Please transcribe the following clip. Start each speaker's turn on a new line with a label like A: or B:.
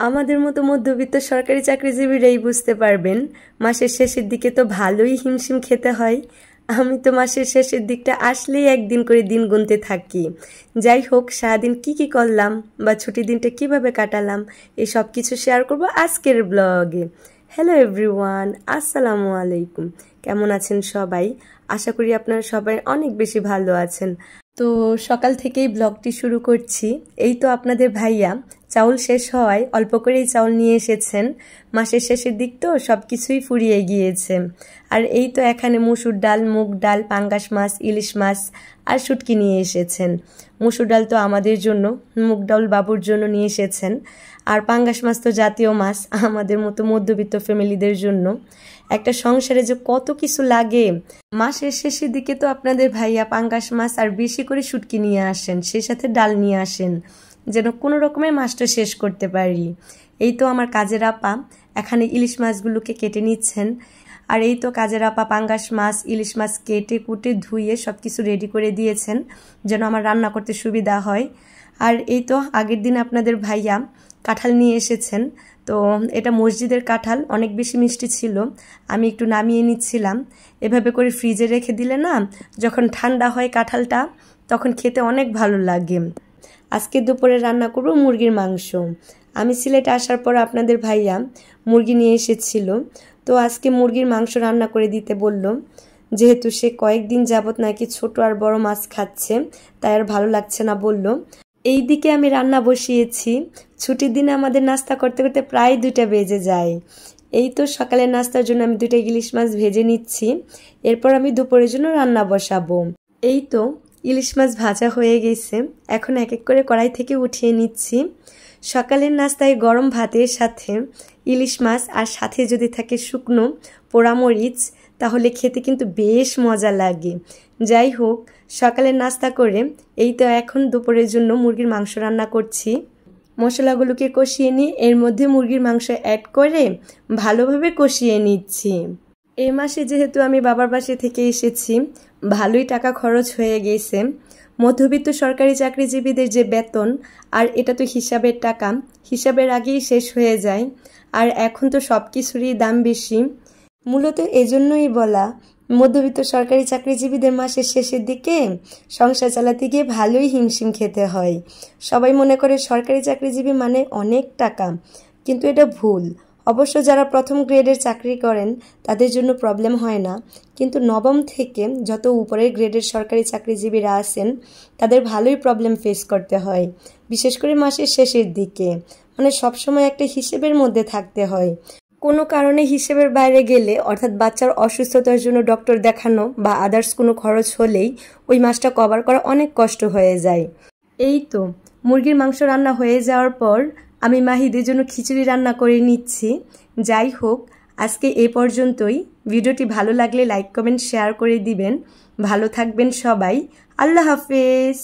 A: আমাদের মতো মধ্যবিত্ত সরকারি চাকরিজীবীরাই বুঝতে পারবেন মাসের শেষের দিকে তো ভালোই হিমশিম খেতে হয়। আমি তো মাসের শেষের দিকটা আসলেই একদিন করে দিন গুনতে থাকি। যাই হোক, সারাদিন কি করলাম বা ছুটির দিনটা কিভাবে কাটালাম এই সব কিছু শেয়ার করব আজকের ব্লগে। হ্যালো এভরিওয়ান, আসসালামু আলাইকুম। কেমন আছেন সবাই? আশা করি আপনারা সবাই অনেক বেশি ভালো আছেন। তো সকাল থেকেই ব্লগটি শুরু করছি। এই তো আপনাদের ভাইয়া চাউল শেষ হওয়ায় অল্প করেই চাউল নিয়ে এসেছেন। মাসের শেষের দিক তো সব কিছুই ফুরিয়ে গিয়েছে। আর এই তো এখানে মসুর ডাল, মুগ ডাল, পাঙ্গাস মাছ, ইলিশ মাছ আর শুটকি নিয়ে এসেছেন। মসুর ডাল তো আমাদের জন্য, মুগ ডাল বাবুর জন্য নিয়ে এসেছেন। আর পাঙ্গাস মাছ তো জাতীয় মাছ আমাদের মতো মধ্যবিত্ত ফ্যামিলিদের জন্য। একটা সংসারে যে কত কিছু লাগে। মাসের শেষের দিকে তো আপনাদের ভাইয়া পাঙ্গাস মাছ আর বেশি করে শুটকি নিয়ে আসেন, সেই সাথে ডাল নিয়ে আসেন, যেন কোনো রকমের মাছটা শেষ করতে পারি। এই তো আমার কাজের আপা এখানে ইলিশ মাছগুলোকে কেটে নিচ্ছেন। আর এই তো কাজের আপা পাঙ্গাস মাছ, ইলিশ মাছ কেটে কুটে ধুয়ে সব কিছু রেডি করে দিয়েছেন যেন আমার রান্না করতে সুবিধা হয়। আর এই তো আগের দিন আপনাদের ভাইয়া কাঁঠাল নিয়ে এসেছেন। তো এটা মসজিদের কাঁঠাল, অনেক বেশি মিষ্টি ছিল। আমি একটু নামিয়ে নিচ্ছিলাম। এভাবে করে ফ্রিজে রেখে দিলে না, যখন ঠান্ডা হয় কাঁঠালটা তখন খেতে অনেক ভালো লাগে। আজকে দুপুরে রান্না করব মুরগির মাংস। আমি সিলেটে আসার পর আপনাদের ভাইয়া মুরগি নিয়ে এসেছিল। তো আজকে মুরগির মাংস রান্না করে দিতে বলল, যেহেতু সে কয়েকদিন যাবত নাকি ছোট আর বড় মাছ খাচ্ছে, তাই আর ভালো লাগছে না বলল। এই দিকে আমি রান্না বসিয়েছি। ছুটির দিনে আমাদের নাস্তা করতে করতে প্রায় 2টা বেজে যায়। এই তো সকালের নাস্তার জন্য আমি 2টা ইলিশ মাছ ভেজে নিচ্ছি। এরপর আমি দুপুরের জন্য রান্না বসাবো। এই তো ইলিশ মাছ ভাজা হয়ে গেছে, এখন এক এক করে কড়াই থেকে উঠিয়ে নিচ্ছি। সকালের নাস্তায় গরম ভাতের সাথে ইলিশ মাছ আর সাথে যদি থাকে শুকনো পোড়ামরিচ, তাহলে খেতে কিন্তু বেশ মজা লাগে। যাই হোক, সকালের নাস্তা করে এই তো এখন দুপুরের জন্য মুরগির মাংস রান্না করছি। মশলাগুলোকে কষিয়ে নিয়ে এর মধ্যে মুরগির মাংস অ্যাড করে ভালোভাবে কষিয়ে নিচ্ছি। এই মাসে যেহেতু আমি বাবার বাসা থেকে এসেছি, ভালোই টাকা খরচ হয়ে গেছে। মধ্যবিত্ত সরকারি চাকরিজীবীদের যে বেতন, আর এটা তো হিসাবের টাকা, হিসাবের আগেই শেষ হয়ে যায়। আর এখন তো সব কিছুরই দাম বেশি। মূলত এজন্যই বলা, মধ্যবিত্ত সরকারি চাকরিজীবীদের মাসের শেষের দিকে সংসার চালাতে গিয়ে ভালোই হিমশিম খেতে হয়। সবাই মনে করে সরকারি চাকরিজীবী মানে অনেক টাকা, কিন্তু এটা ভুল। অবশ্য যারা প্রথম গ্রেডের চাকরি করেন তাদের জন্য প্রবলেম হয় না, কিন্তু নবম থেকে যত উপরের গ্রেডের সরকারি চাকরিজীবীরা আছেন তাদের ভালোই প্রবলেম ফেস করতে হয়, বিশেষ করে মাসের শেষের দিকে। মানে সবসময় একটা হিসেবের মধ্যে থাকতে হয়। কোনো কারণে হিসেবের বাইরে গেলে, অর্থাৎ বাচ্চার অসুস্থতার জন্য ডক্টর দেখানো বা আদার্স কোনো খরচ হলেই ওই মাসটা কভার করা অনেক কষ্ট হয়ে যায়। এই তো মুরগির মাংস রান্না হয়ে যাওয়ার পর আমি মাহিদের জন্য খিচুড়ি রান্না করে নিচ্ছি। যাই হোক, আজকে এ পর্যন্তই। ভিডিওটি ভালো লাগলে লাইক কমেন্ট শেয়ার করে দিবেন। ভালো থাকবেন সবাই। আল্লাহ হাফেজ।